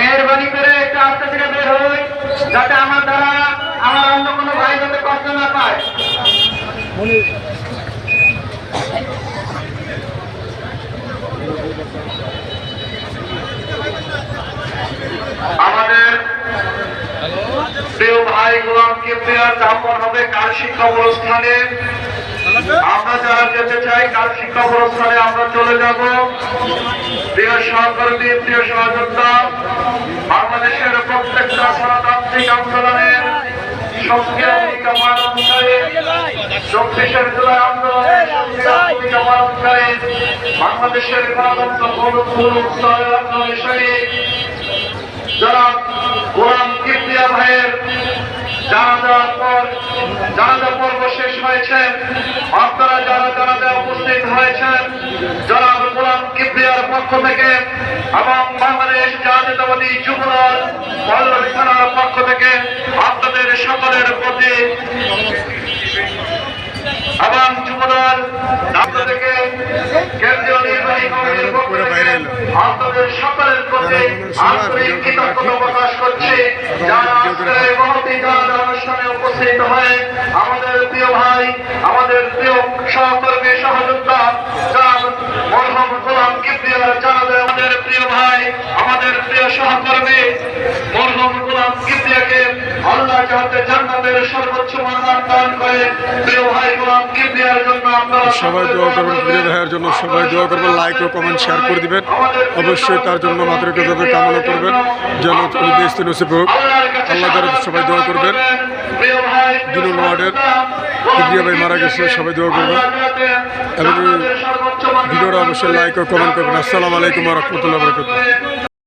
মেহরবানি করে একটু আস্তে ধীরে বের হই, যাতে আমার দ্বারা আমার অন্য কোনো ভাই যাতে কষ্ট না পায়। আমাদের প্রিয় ভাই গোলাম কিবরিয়ার দাফন হবে কাল শিক্ষা অনুষ্ঠানে। আমরা যারা যেতে চাই কাল শিক্ষা অনুষ্ঠানে আমরা চলে যাব। প্রিয় সহকর্মী, প্রিয় সহযোদ্ধা, বাংলাদেশের প্রত্যেকটা গণতান্ত্রিক আন্দোলনের সক্রিয় ভূমিকা পালনকারী, 24শে জুলাই আন্দোলনের সক্রিয় ভূমিকা পালনকারী, বাংলাদেশের গণতন্ত্র পুনরুদ্ধারণী যারা গোলাম কিবরিয়া ভাইয়ের জানাজা পর্ব শেষ হয়েছে, আপনারা যারা জানাজা উপস্থিত হয়েছেন, যারা গোলাম কিবরিয়ার পক্ষ থেকে এবং বাংলাদেশ জাতীয়তাবাদী যুবদল মৌলভী থানার পক্ষ থেকে আপনাদের সকলের প্রতি এবং যুবদল থেকে কেন্দ্রীয় নির্বাহী কমিটির পক্ষ থেকে আপনাদের সকলের প্রতি আন্তরিক কৃতজ্ঞতা প্রকাশ করছি, যারা আজকের এই মহতী জানাজা অনুষ্ঠানে উপস্থিত হয়ে আমাদের প্রিয় ভাই, আমাদের প্রিয় সহকর্মী সহযোদ্ধা মরহুম গোলাম কিবরিয়ার জানাজায় আমাদের প্রিয় ভাই, আমাদের প্রিয় সহকর্মী মরহুম গোলাম কিবরিয়াকে আল্লাহ যাতে জান্নাতের সর্বোচ্চ মর্যাদা দান করে। প্রিয় ভাই গোলাম কিবরিয়ার জন্য আপনারা সবাই দোয়া করবেন, প্রিয় ভাইয়ের জন্য সবাই দোয়া করবেন, লাইক ও কমেন্ট শেয়ার করে দিবেন। অবশ্যই তার জন্য মাতৃকাতে কামনা করবেন যেন উনি দেশটি নসিব হোক। আল্লাহ দ্বারা সবাই দোয়া করবেন। দুই ওয়ার্ডের কিবরিয়া ভাই মারা গেছে, সবাই দোয়া করবেন এবং ভিডিওটা অবশ্যই লাইক ও কমেন্ট করবেন। আসসালামু আলাইকুম ওয়া রাহমাতুল্লাহি ওয়া বারাকাতুহু।